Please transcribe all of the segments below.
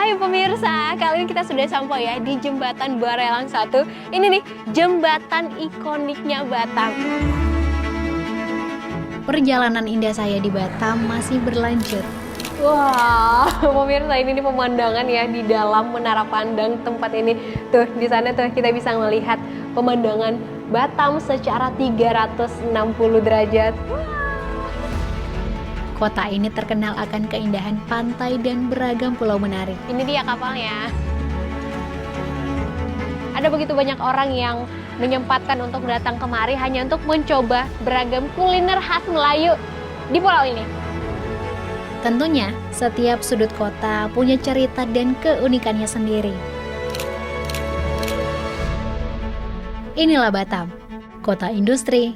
Hai pemirsa, kali ini kita sudah sampai ya di Jembatan Barelang 1. Ini nih, jembatan ikoniknya Batam. Perjalanan indah saya di Batam masih berlanjut. Wah, pemirsa ini nih pemandangan ya di dalam menara pandang tempat ini. Tuh, di sana tuh kita bisa melihat pemandangan Batam secara 360 derajat. Kota ini terkenal akan keindahan pantai dan beragam pulau menarik. Ini dia kapalnya. Ada begitu banyak orang yang menyempatkan untuk datang kemari hanya untuk mencoba beragam kuliner khas Melayu di pulau ini. Tentunya, setiap sudut kota punya cerita dan keunikannya sendiri. Inilah Batam, kota industri,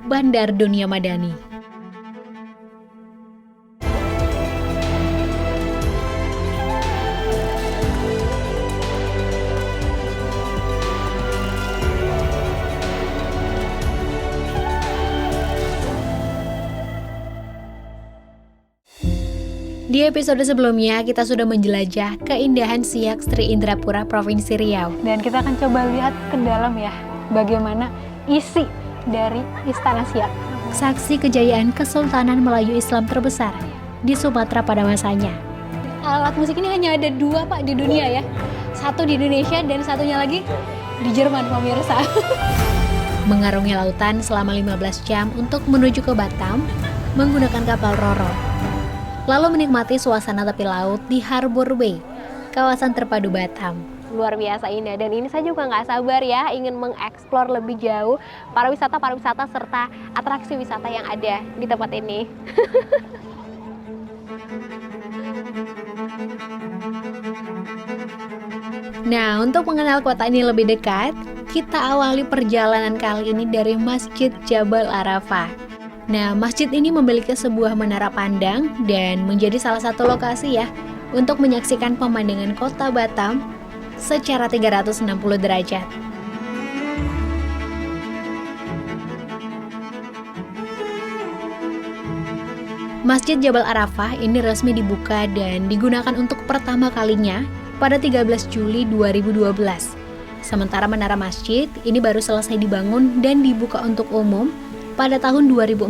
bandar dunia madani. Di episode sebelumnya, kita sudah menjelajah keindahan Siak Sri Indrapura, Provinsi Riau. Dan kita akan coba lihat ke dalam ya, bagaimana isi dari Istana Siak. Saksi kejayaan Kesultanan Melayu Islam terbesar di Sumatera pada masanya. Alat musik ini hanya ada 2 Pak di dunia ya. Satu di Indonesia dan satunya lagi di Jerman, pemirsa. Mengarungi lautan selama 15 jam untuk menuju ke Batam menggunakan kapal Roro. Lalu menikmati suasana tepi laut di Harbor Bay, kawasan terpadu Batam. Luar biasa indah, dan ini saya juga nggak sabar ya ingin mengeksplor lebih jauh pariwisata serta atraksi wisata yang ada di tempat ini. Nah, untuk mengenal kota ini lebih dekat, kita awali perjalanan kali ini dari Masjid Jabal Arafah. Nah, masjid ini memiliki sebuah menara pandang dan menjadi salah satu lokasi ya untuk menyaksikan pemandangan kota Batam secara 360 derajat. Masjid Jabal Arafah ini resmi dibuka dan digunakan untuk pertama kalinya pada 13 Juli 2012. Sementara menara masjid ini baru selesai dibangun dan dibuka untuk umum pada tahun 2014.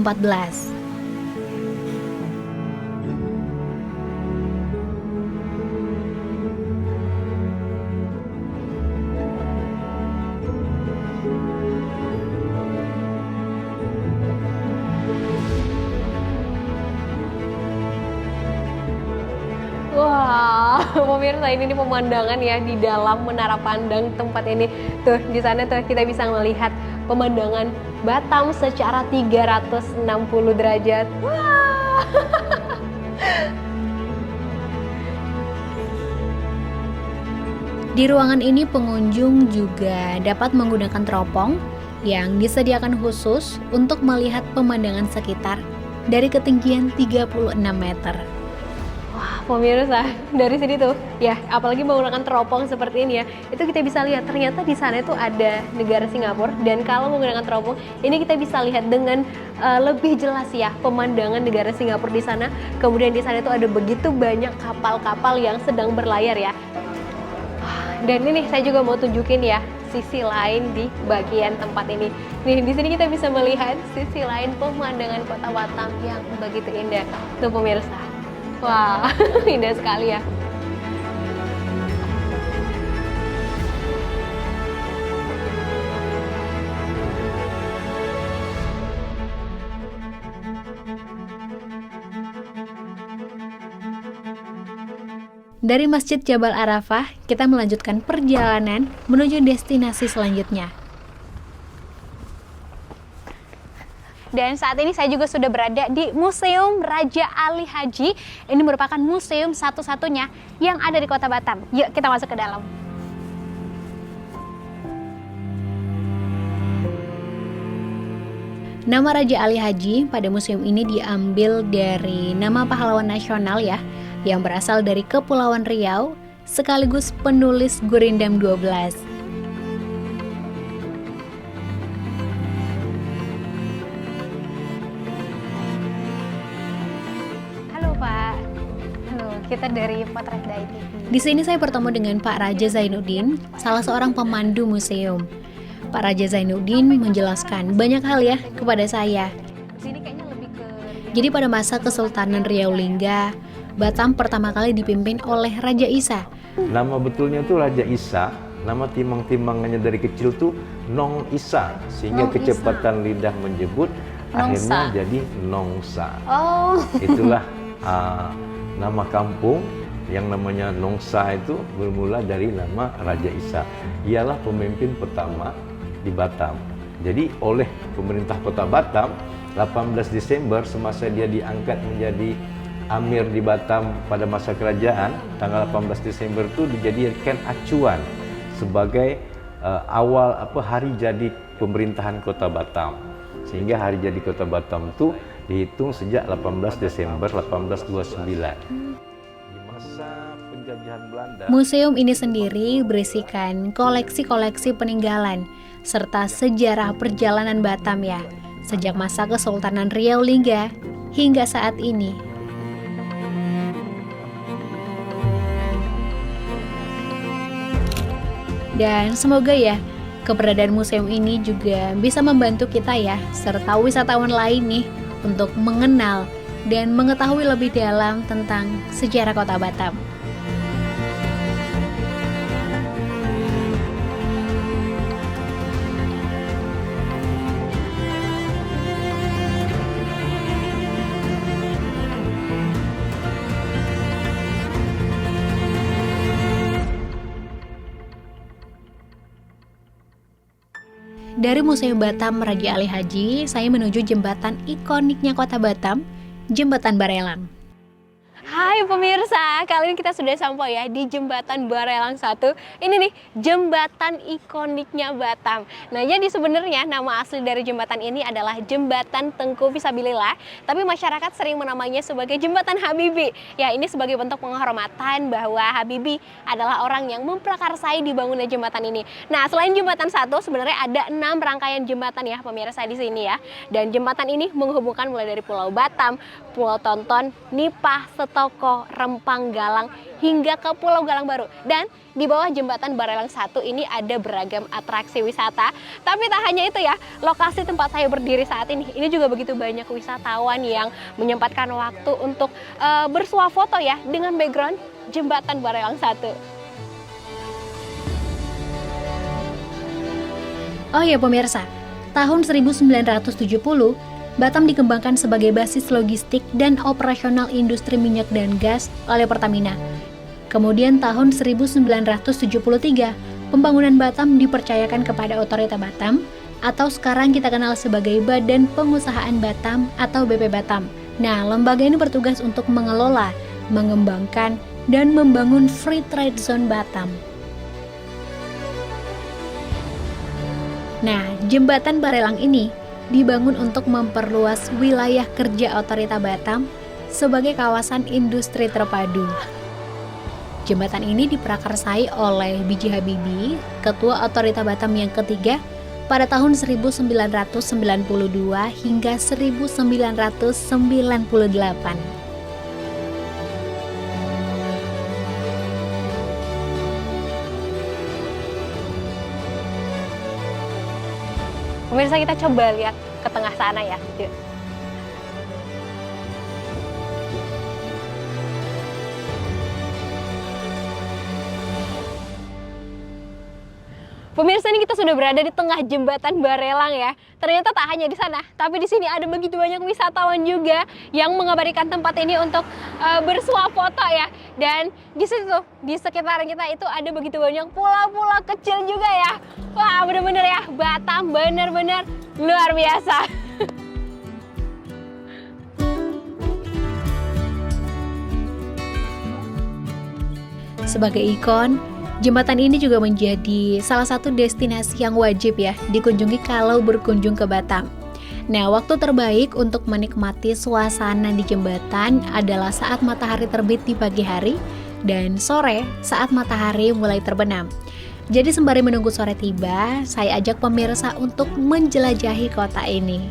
Wah, pemirsa ini nih pemandangan ya di dalam menara pandang tempat ini. Tuh, di sana tuh kita bisa melihat pemandangan Batam secara 360 derajat. Wah. Di ruangan ini pengunjung juga dapat menggunakan teropong yang disediakan khusus untuk melihat pemandangan sekitar dari ketinggian 36 meter. Pemirsa, dari sini tuh ya, apalagi menggunakan teropong seperti ini ya, itu kita bisa lihat ternyata di sana itu ada negara Singapura, dan kalau menggunakan teropong ini kita bisa lihat dengan lebih jelas ya pemandangan negara Singapura di sana. Kemudian di sana itu ada begitu banyak kapal-kapal yang sedang berlayar ya. Dan ini saya juga mau tunjukin ya sisi lain di bagian tempat ini. Nih, di sini kita bisa melihat sisi lain pemandangan kota Batam yang begitu indah. Tuh pemirsa. Wah, indah sekali ya. Dari Masjid Jabal Arafah, kita melanjutkan perjalanan menuju destinasi selanjutnya. Dan saat ini saya juga sudah berada di Museum Raja Ali Haji. Ini merupakan museum satu-satunya yang ada di Kota Batam. Yuk kita masuk ke dalam. Nama Raja Ali Haji pada museum ini diambil dari nama pahlawan nasional ya, yang berasal dari Kepulauan Riau, sekaligus penulis Gurindam 12. kita dari Potret Dai TV. Di sini saya bertemu dengan Pak Raja Zainuddin, salah seorang pemandu museum. Pak Raja Zainuddin menjelaskan banyak hal ya kepada saya. Sini kayaknya lebih ke Jadi pada masa Kesultanan Riau Lingga, Batam pertama kali dipimpin oleh Raja Isa. Nama betulnya itu Raja Isa, nama timang-timangannya dari kecil tuh Nong Isa, sehingga Nong kecepatan lidah menyebut Nongsa. akhirnya jadi Nongsa. Oh. Itulah nama kampung yang namanya Nongsa itu bermula dari nama Raja Isa. Ialah pemimpin pertama di Batam. Jadi oleh pemerintah kota Batam, 18 Desember semasa dia diangkat menjadi Amir di Batam pada masa kerajaan, tanggal 18 Desember itu dijadikan acuan sebagai awal hari jadi pemerintahan kota Batam. Sehingga hari jadi kota Batam itu dihitung sejak 18 Desember 1829. Di masa penjajahan Belanda, Museum ini sendiri berisikan koleksi-koleksi peninggalan serta sejarah perjalanan Batam ya, sejak masa Kesultanan Riau Lingga hingga saat ini. Dan semoga ya, keberadaan museum ini juga bisa membantu kita ya, serta wisatawan lain nih, untuk mengenal dan mengetahui lebih dalam tentang sejarah kota Batam. Dari Museum Batam Raja Ali Haji, saya menuju jembatan ikoniknya kota Batam, Jembatan Barelang. Hai pemirsa, kali ini kita sudah sampai ya di Jembatan Barelang 1. Ini nih, jembatan ikoniknya Batam. Nah, jadi sebenarnya nama asli dari jembatan ini adalah Jembatan Tengku Fisabilillah, tapi masyarakat sering menamainya sebagai Jembatan Habibie. Ya, ini sebagai bentuk penghormatan bahwa Habibie adalah orang yang memprakarsai dibangunnya jembatan ini. Nah, selain Jembatan 1, sebenarnya ada 6 rangkaian jembatan ya pemirsa di sini ya. Dan jembatan ini menghubungkan mulai dari Pulau Batam, Pulau Tonton, Nipah, Setoko, Rempang, Galang, hingga ke Pulau Galang Baru. Dan di bawah Jembatan Barelang 1 ini ada beragam atraksi wisata. Tapi tak hanya itu ya, lokasi tempat saya berdiri saat ini juga begitu banyak wisatawan yang menyempatkan waktu untuk bersuah foto ya dengan background Jembatan Barelang 1. Oh ya pemirsa, tahun 1970, Batam dikembangkan sebagai basis logistik dan operasional industri minyak dan gas oleh Pertamina. Kemudian tahun 1973, pembangunan Batam dipercayakan kepada Otorita Batam, atau sekarang kita kenal sebagai Badan Pengusahaan Batam atau BP Batam. Nah, lembaga ini bertugas untuk mengelola, mengembangkan, dan membangun Free Trade Zone Batam. Nah, Jembatan Barelang ini dibangun untuk memperluas wilayah kerja Otorita Batam sebagai kawasan industri terpadu. Jembatan ini diprakarsai oleh B.J. Habibie, Ketua Otorita Batam yang ketiga, pada tahun 1992 hingga 1998. Pemirsa, kita coba lihat ke tengah sana ya. Yuk. Pemirsa, ini kita sudah berada di tengah Jembatan Barelang ya. Ternyata tak hanya di sana, tapi di sini ada begitu banyak wisatawan juga yang mengabadikan tempat ini untuk bersuah foto ya. Dan di situ, di sekitaran kita itu ada begitu banyak pulau-pulau kecil juga ya. Wah, bener-bener ya, Batam bener-bener luar biasa. Sebagai ikon, jembatan ini juga menjadi salah satu destinasi yang wajib ya dikunjungi kalau berkunjung ke Batam. Nah, waktu terbaik untuk menikmati suasana di jembatan adalah saat matahari terbit di pagi hari dan sore saat matahari mulai terbenam. Jadi sembari menunggu sore tiba, saya ajak pemirsa untuk menjelajahi kota ini.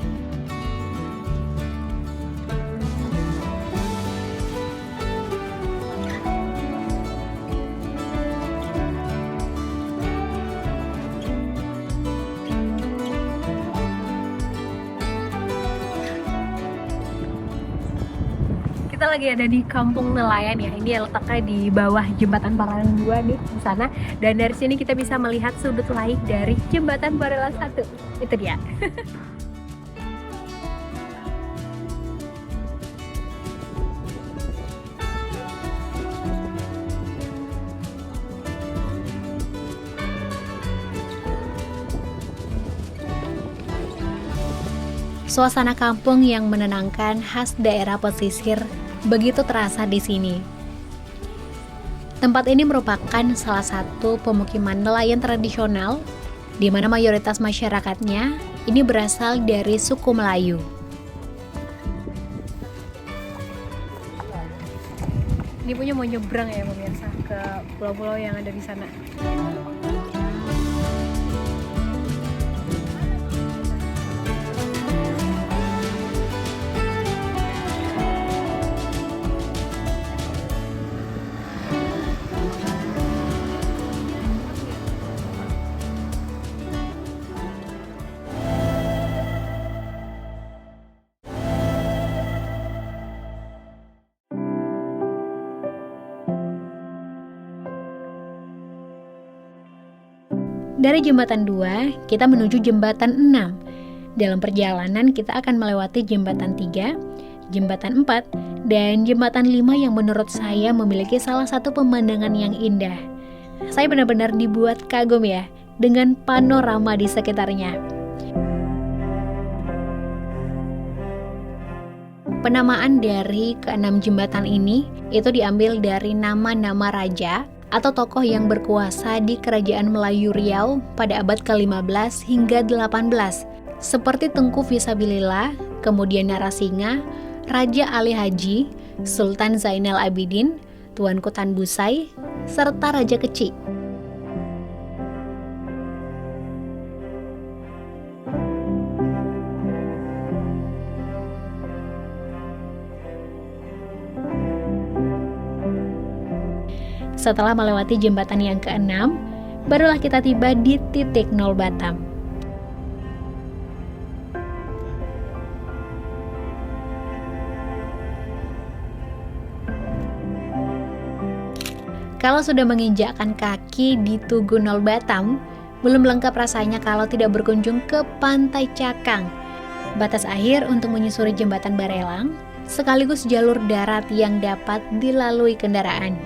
lagi ada di Kampung Nelayan ya. Ini letaknya di bawah jembatan Barelang 2 nih di sana. Dan dari sini kita bisa melihat sudut lain dari jembatan Barelang 1. Itu dia. Suasana kampung yang menenangkan khas daerah pesisir begitu terasa di sini. Tempat ini merupakan salah satu pemukiman nelayan tradisional di mana mayoritas masyarakatnya ini berasal dari suku Melayu. Ini punya mau nyebrang ya pemirsa ke pulau-pulau yang ada di sana. Dari jembatan 2, kita menuju jembatan 6. Dalam perjalanan kita akan melewati jembatan 3, jembatan 4, dan jembatan 5 yang menurut saya memiliki salah satu pemandangan yang indah. Saya benar-benar dibuat kagum ya dengan panorama di sekitarnya. Penamaan dari keenam jembatan ini itu diambil dari nama-nama raja atau tokoh yang berkuasa di Kerajaan Melayu Riau pada abad ke-15 hingga 18, seperti Tengku Visabilillah, kemudian Narasinga, Raja Ali Haji, Sultan Zainal Abidin, Tuanku Tan Busai, serta Raja Keci. Setelah melewati jembatan yang ke-6, barulah kita tiba di titik 0 Batam. Kalau sudah menginjakkan kaki di Tugu 0 Batam, belum lengkap rasanya kalau tidak berkunjung ke Pantai Cakang, batas akhir untuk menyusuri jembatan Barelang, sekaligus jalur darat yang dapat dilalui kendaraan.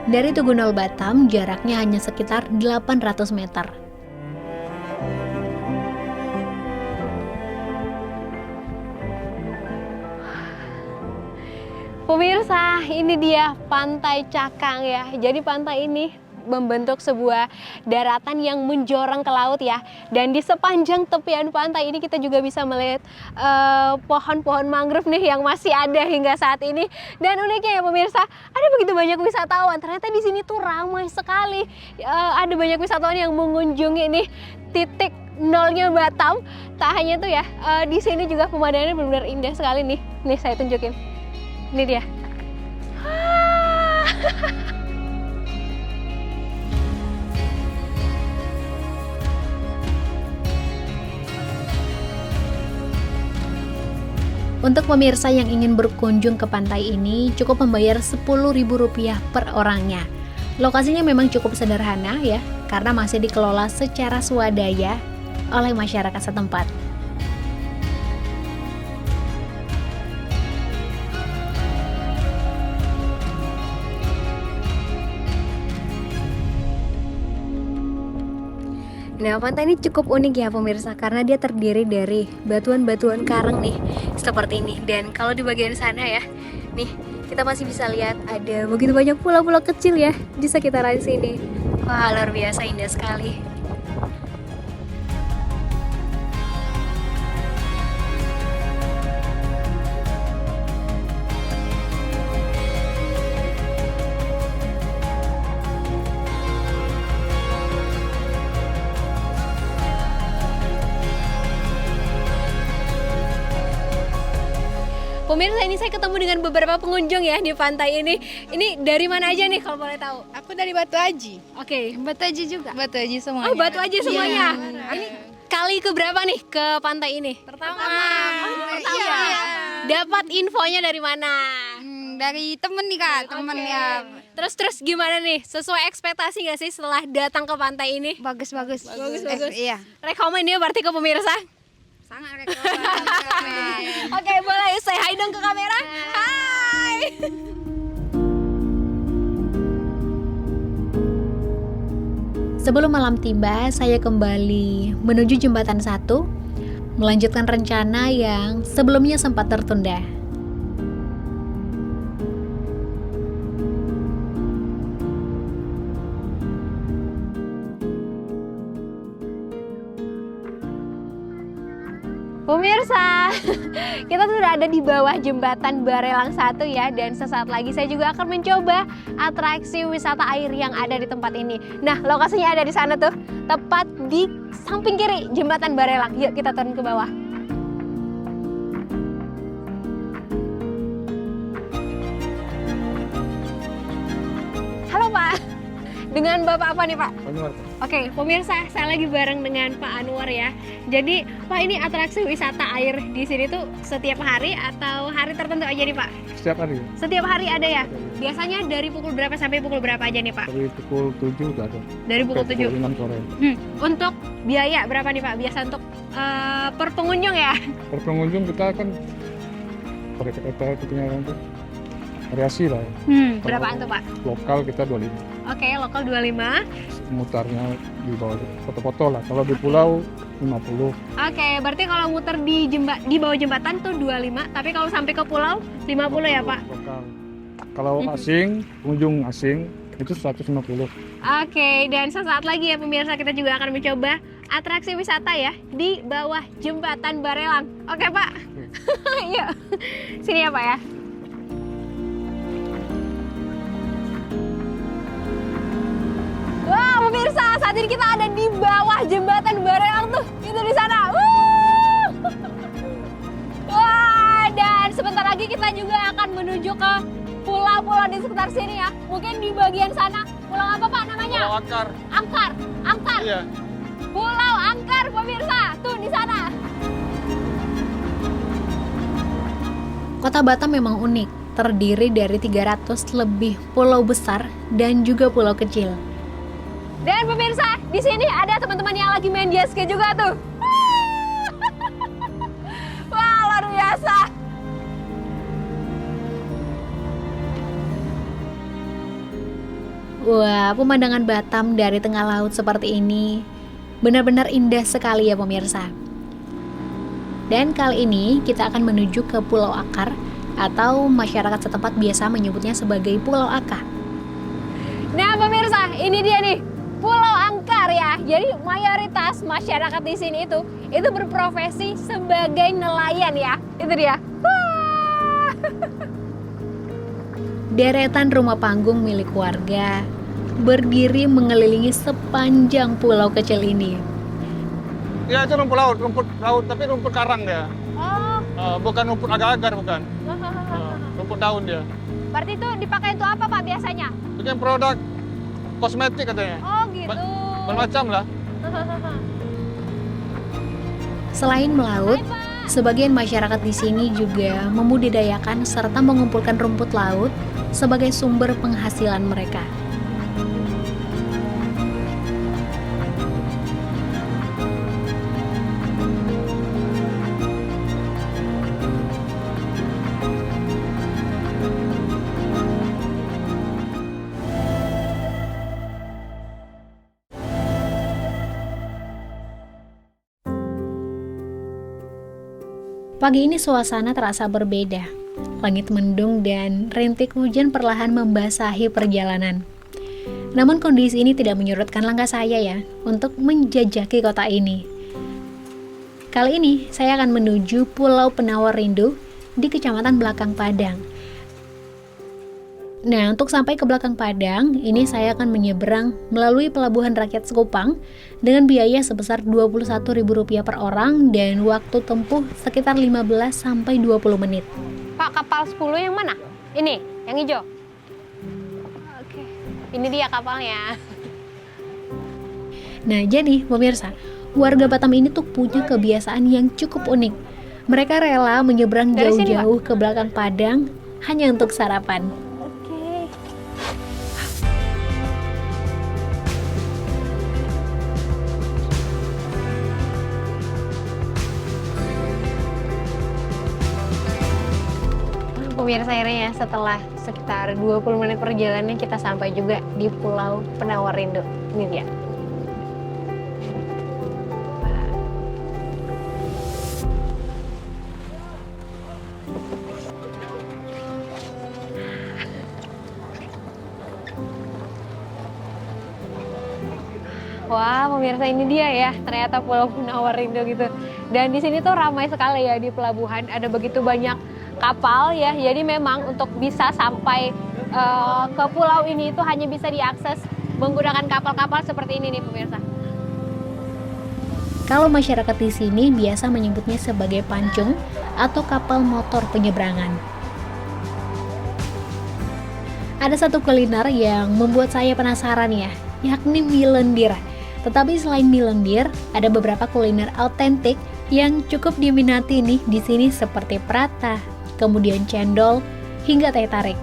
Dari Tugu 0 Batam, jaraknya hanya sekitar 800 meter. Pemirsa, ini dia Pantai Cakang ya. Jadi pantai ini membentuk sebuah daratan yang menjorang ke laut ya. Dan di sepanjang tepian pantai ini kita juga bisa melihat pohon-pohon mangrove nih yang masih ada hingga saat ini. Dan uniknya ya pemirsa, ada begitu banyak wisatawan. Ternyata di sini tuh ramai sekali. Ada banyak wisatawan yang mengunjungi nih titik nolnya Batam. Tak hanya itu ya, di sini juga pemandangannya benar-benar indah sekali nih. Nih saya tunjukin. Ini dia. Untuk pemirsa yang ingin berkunjung ke pantai ini, cukup membayar Rp10.000 per orangnya. Lokasinya memang cukup sederhana ya, karena masih dikelola secara swadaya oleh masyarakat setempat. Nah, pantai ini cukup unik ya pemirsa, karena dia terdiri dari batuan-batuan karang nih, seperti ini. Dan kalau di bagian sana ya, nih kita masih bisa lihat ada begitu banyak pulau-pulau kecil ya di sekitaran sini. Wah, luar biasa indah sekali. Pemirsa, ini saya ketemu dengan beberapa pengunjung ya di pantai ini. Ini dari mana aja nih kalau boleh tahu? Aku dari Batu Aji. Oke, Batu Aji juga. Batu Aji semuanya. Oh, Batu Aji semuanya. Iya. Ini kali keberapa nih ke pantai ini? Pertama. Pertama. Iya. Dapat infonya dari mana? dari temen nih Kak, temen ya. Terus gimana nih? Sesuai ekspektasi nggak sih setelah datang ke pantai ini? Bagus. Bagus. Iya. Rekomen ya berarti ke pemirsa? Sangat rekomen. Oke, boleh say hi dong ke kamera? Hai. Sebelum malam tiba, saya kembali menuju Jembatan 1, melanjutkan rencana yang sebelumnya sempat tertunda. Pemirsa, kita sudah ada di bawah jembatan Barelang 1 ya, dan sesaat lagi saya juga akan mencoba atraksi wisata air yang ada di tempat ini. Nah, lokasinya ada di sana tuh, tepat di samping kiri jembatan Barelang. Yuk kita turun ke bawah. Halo Pak, dengan Bapak apa nih Pak? Anwar. Oke, pemirsa, saya lagi bareng dengan Pak Anwar ya. Jadi, Pak, ini atraksi wisata air di sini tuh setiap hari atau hari tertentu aja nih, Pak? Setiap hari. Setiap hari ada ya? Biasanya dari pukul berapa sampai pukul berapa aja nih, Pak? Dari pukul 7 udah ada. Dari pukul 7. Pukul 6 sore. Untuk biaya berapa nih, Pak? Biasa untuk per pengunjung ya? Per pengunjung kita kan per ketinggalan itu variasi lah. Berapaan tuh, Pak? Lokal kita 25. Oke, lokal 25. Mutarnya di bawah foto-foto lah. Kalau di pulau 50. Oke, berarti kalau muter di bawah jembatan tuh 25, tapi kalau sampai ke pulau 50 ya, Pak? Lokal. Kalau asing, pengunjung asing itu 150. Oke, dan sesaat lagi ya pemirsa, kita juga akan mencoba atraksi wisata ya di bawah jembatan Barelang. Oke Pak, yuk sini ya Pak ya. Wah pemirsa, saat ini kita ada di bawah jembatan Barelang tuh, itu di sana. Wah, dan sebentar lagi kita juga akan menuju ke pulau-pulau di sekitar sini ya. Mungkin di bagian sana. Pulau apa Pak namanya? Pulau Angkar. Angkar. Iya. Pulau Angkar pemirsa, tuh di sana. Kota Batam memang unik, terdiri dari 300 lebih pulau besar dan juga pulau kecil. Dan pemirsa, di sini ada teman-teman yang lagi main jet ski juga tuh. Wah, luar biasa. Wah, pemandangan Batam dari tengah laut seperti ini benar-benar indah sekali ya pemirsa. Dan kali ini kita akan menuju ke Pulau Akar atau masyarakat setempat biasa menyebutnya sebagai Pulau Aka. Nah pemirsa, ini dia nih Pulau Angkar ya. Jadi mayoritas masyarakat di sini itu berprofesi sebagai nelayan ya. Itu dia. Wah. Deretan rumah panggung milik warga berdiri mengelilingi sepanjang pulau kecil ini. Ya itu rumput laut tapi rumput karang dia. Oh. Bukan rumput agar-agar bukan. Rumput daun dia. Berarti itu dipakai untuk apa Pak biasanya? Bikin produk kosmetik katanya. Oh gitu. Bermacam lah. Selain melaut, sebagian masyarakat di sini juga membudidayakan serta mengumpulkan rumput laut sebagai sumber penghasilan mereka. Pagi ini suasana terasa berbeda. Langit mendung dan rintik hujan perlahan membasahi perjalanan. Namun kondisi ini tidak menyurutkan langkah saya ya untuk menjajaki kota ini. Kali ini saya akan menuju Pulau Penawar Rindu di Kecamatan Belakang Padang. Nah, untuk sampai ke Belakang Padang, ini saya akan menyeberang melalui Pelabuhan Rakyat Sekupang dengan biaya sebesar Rp21.000 per orang dan waktu tempuh sekitar 15-20 menit. Pak, kapal 10 yang mana? Ini, yang hijau? Oke, ini dia kapalnya. Nah, jadi pemirsa, warga Batam ini tuh punya kebiasaan yang cukup unik. Mereka rela menyeberang Dari sini, jauh-jauh ke Belakang Padang hanya untuk sarapan. Oke. Pemirsa, akhirnya setelah sekitar 20 menit perjalanan kita sampai juga di Pulau Penawar Rindu. Ini dia. Wah, pemirsa, ini dia ya, ternyata Pulau Penawar Rindu gitu. Dan di sini tuh ramai sekali ya di pelabuhan, ada begitu banyak kapal ya. Jadi memang untuk bisa sampai ke pulau ini itu hanya bisa diakses menggunakan kapal-kapal seperti ini nih pemirsa. Kalau masyarakat di sini biasa menyebutnya sebagai pancung atau kapal motor penyeberangan. Ada satu kuliner yang membuat saya penasaran ya, yakni mie lendir. Tetapi selain mie lendir, ada beberapa kuliner autentik yang cukup diminati nih di sini seperti prata, kemudian cendol, hingga teh tarik.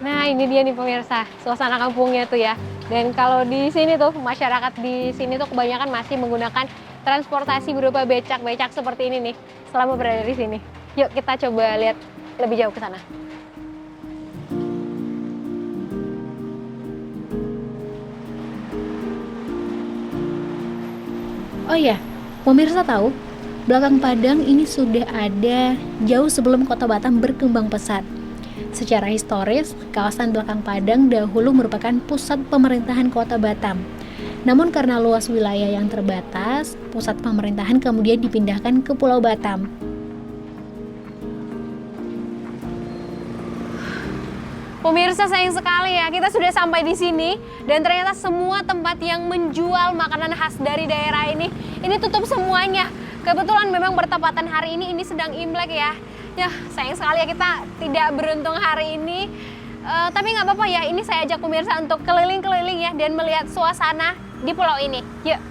Nah, ini dia nih pemirsa, suasana kampungnya tuh ya. Dan kalau di sini tuh, masyarakat di sini tuh kebanyakan masih menggunakan transportasi berupa becak-becak seperti ini nih selama berada di sini. Yuk kita coba lihat lebih jauh ke sana. Oh ya, pemirsa tahu, belakang Padang ini sudah ada jauh sebelum kota Batam berkembang pesat. Secara historis, kawasan belakang Padang dahulu merupakan pusat pemerintahan kota Batam. Namun karena luas wilayah yang terbatas, pusat pemerintahan kemudian dipindahkan ke Pulau Batam. Pemirsa, sayang sekali ya, kita sudah sampai di sini dan ternyata semua tempat yang menjual makanan khas dari daerah ini tutup semuanya. Kebetulan memang bertepatan hari ini sedang Imlek ya. Ya, sayang sekali ya kita tidak beruntung hari ini. Tapi nggak apa-apa ya, ini saya ajak pemirsa untuk keliling-keliling ya dan melihat suasana di pulau ini. Yuk.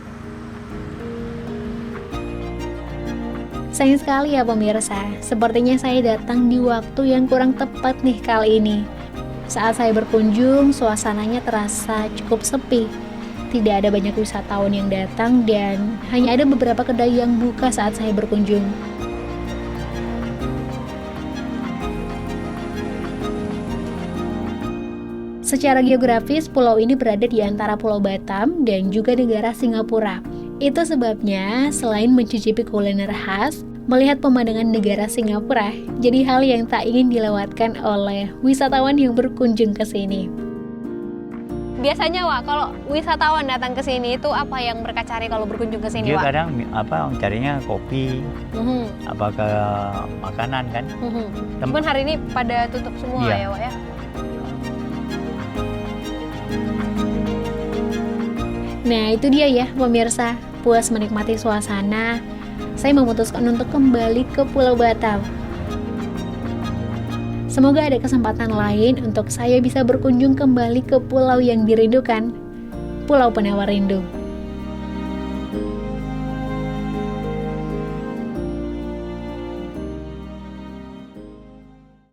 Sayang sekali ya pemirsa, sepertinya saya datang di waktu yang kurang tepat nih kali ini. Saat saya berkunjung, suasananya terasa cukup sepi. Tidak ada banyak wisatawan yang datang dan hanya ada beberapa kedai yang buka saat saya berkunjung. Secara geografis, pulau ini berada di antara Pulau Batam dan juga negara Singapura. Itu sebabnya, selain mencicipi kuliner khas, melihat pemandangan negara Singapura jadi hal yang tak ingin dilewatkan oleh wisatawan yang berkunjung ke sini. Biasanya Wak, kalau wisatawan datang ke sini itu apa yang mereka cari kalau berkunjung ke sini, Dia Wak? kadang carinya kopi, apa ke makanan kan. Cuman hari ini pada tutup semua Iya. ya, Wak ya. Nah itu dia ya pemirsa, puas menikmati suasana, saya memutuskan untuk kembali ke Pulau Batam. Semoga ada kesempatan lain untuk saya bisa berkunjung kembali ke pulau yang dirindukan, Pulau Penawar Rindu.